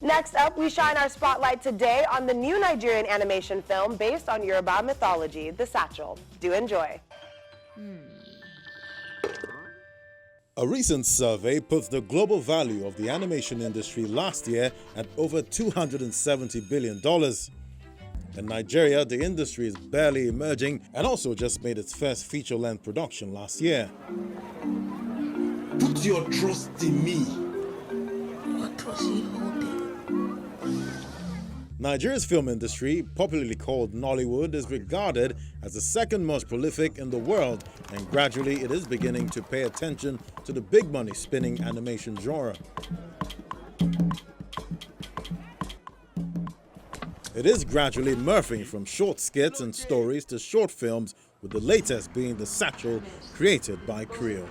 Next up, we shine our spotlight today on the new Nigerian animation film based on Yoruba mythology, The Satchel. Do enjoy. A recent survey puts the global value of the animation industry last year at over $270 billion. In Nigeria, the industry is barely emerging and also just made its first feature-length production last year. Put your trust in me. What was he holding? Nigeria's film industry, popularly called Nollywood, is regarded as the second most prolific in the world, and gradually it is beginning to pay attention to the big money spinning animation genre. It is gradually morphing from short skits and stories to short films, with the latest being The Satchel, created by Creole.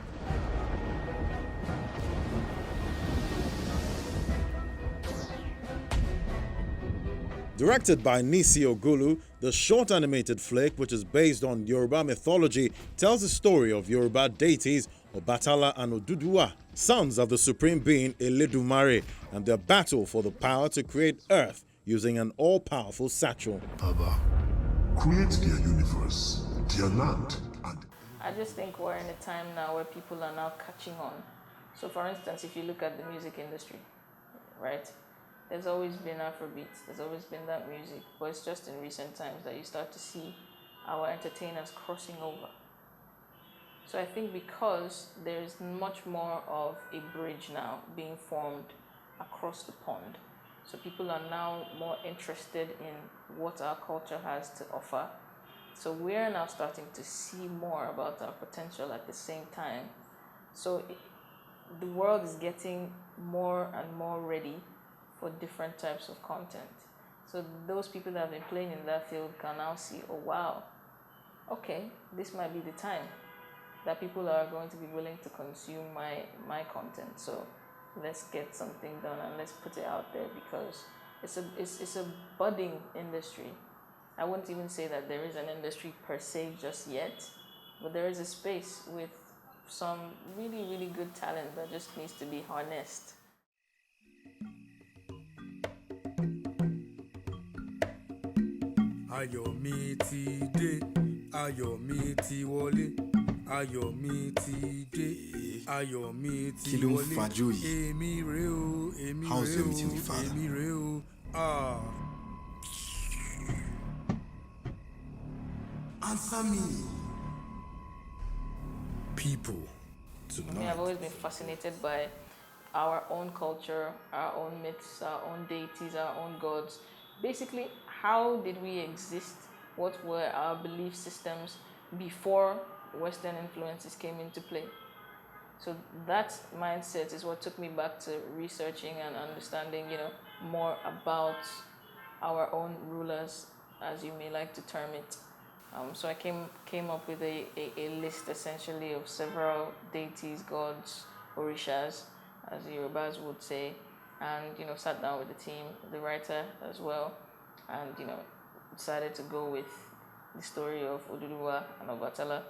Directed by Nisi Ogulu, the short animated flick, which is based on Yoruba mythology, tells the story of Yoruba deities Obatala and Oduduwa, sons of the supreme being Eledumare, and their battle for the power to create Earth using an all-powerful satchel. Baba, create their universe, their land, and... I just think we're in a time now where people are now catching on. So for instance, if you look at the music industry, right? There's always been Afrobeats, there's always been that music, but it's just in recent times that you start to see our entertainers crossing over. So I think because there's much more of a bridge now being formed across the pond, so people are now more interested in what our culture has to offer. So we're now starting to see more about our potential at the same time. So the world is getting more and more ready for different types of content. So those people that have been playing in that field can now see, oh wow, okay, this might be the time that people are going to be willing to consume my content. So let's get something done and let's put it out there, because it's a budding industry. I wouldn't even say that there is an industry per se just yet, but there is a space with some really, really good talent that just needs to be harnessed. Ayọ̀ mi ti dé, ayọ̀ mi ti wọlé, ayọ̀ mi ti dé, ayọ̀ mi ti Kí ló ń wọlé. fajú yìí? Èmi rè o, èmi How's rè o, everything with father? èmi rè o. Ah. Answer me. People I mean, I've always been fascinated by our own culture, our own myths, our own deities, our own gods. Basically, how did we exist? What were our belief systems before Western influences came into play? So that mindset is what took me back to researching and understanding, more about our own rulers, as you may like to term it. So I came up with a list essentially of several deities, gods, orishas, as the Yorubas would say, and sat down with the team, the writer as well, and decided to go with the story of Oduduwa and Obatala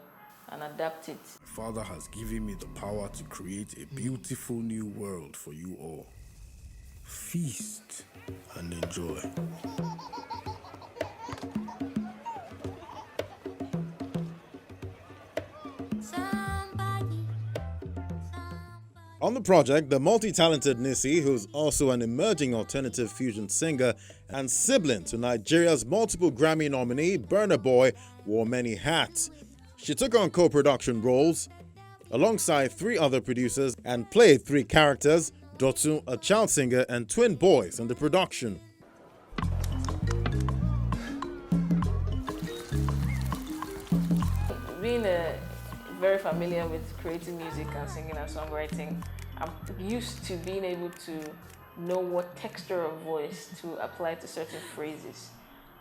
and adapt it. Father has given me the power to create a beautiful new world for you all. Feast and enjoy. On the project, the multi-talented Nisi, who's also an emerging alternative fusion singer and sibling to Nigeria's multiple Grammy nominee Burna Boy, wore many hats. She took on co-production roles alongside 3 other producers and played 3 characters, Dotun, a child singer, and twin boys in the production. Being very familiar with creating music and singing and songwriting, I'm used to being able to know what texture of voice to apply to certain phrases.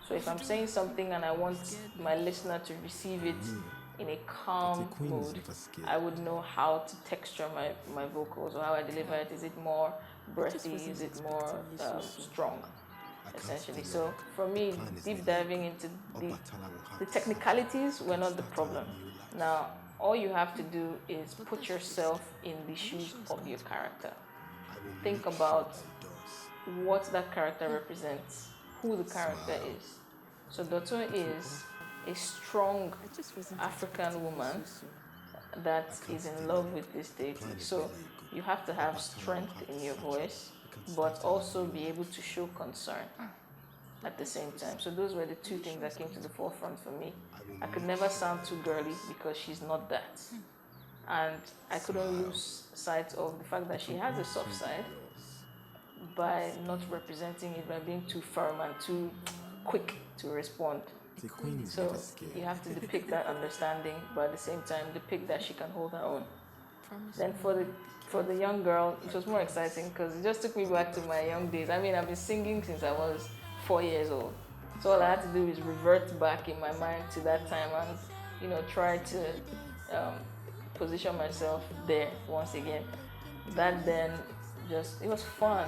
So if I'm saying something and I want my listener to receive it in a calm mood, I would know how to texture my vocals or how I deliver it. Is it more breathy? Is it more strong? Essentially. So for me, deep diving into the technicalities were not the problem. Now, all you have to do is put yourself in the shoes of your character. Think about what that character represents, who the character is. So Dotto is a strong African woman that is in love with this deity. So you have to have strength in your voice, but also be able to show concern at the same time. So those were the two things that came to the forefront for me. I could never sound too girly because she's not that. And I couldn't lose sight of the fact that she has a soft side by not representing it by being too firm and too quick to respond. So you have to depict that understanding, but at the same time depict that she can hold her own. Then for the young girl, it was more exciting because it just took me back to my young days. I mean, I've been singing since I was 4 years old. So all I had to do is revert back in my mind to that time and, you know, try to position myself there once again. That then it was fun.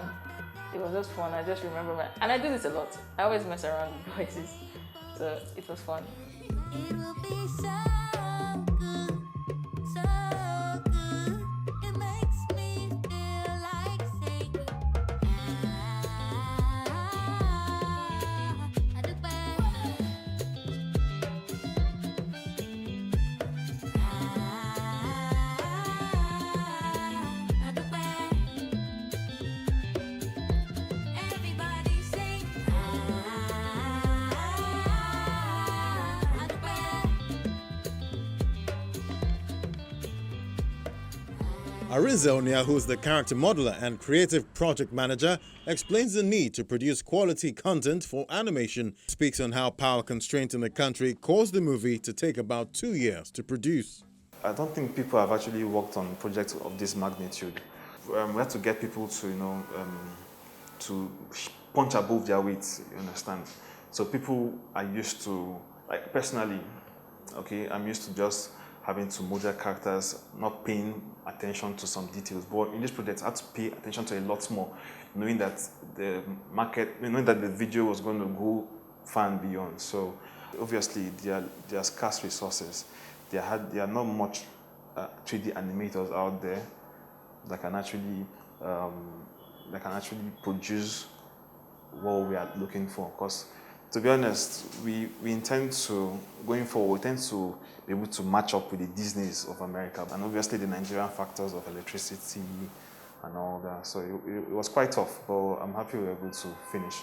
It was just fun. I just remember and I do this a lot. I always mess around with voices. So it was fun. It will be so good, so good. It makes me feel like saying, I do Everybody sing. Arizonia, who is the character modeler and creative project manager, explains the need to produce quality content for animation, speaks on how power constraints in the country caused the movie to take about 2 years to produce. I don't think people have actually worked on projects of this magnitude. We have to get people to, to punch above their weight, you understand? So people are used to, like personally, okay, I'm used to just having to model characters, not paying attention to some details. But in this project, I had to pay attention to a lot more, knowing that the market, knowing that the video was going to go far and beyond. So obviously, there are scarce resources. There are not much 3D animators out there that can actually produce what we are looking for. Because to be honest, we intend to, going forward, we intend to be able to match up with the Disneys of America and obviously the Nigerian factors of electricity and all that. So it was quite tough, but I'm happy we were able to finish.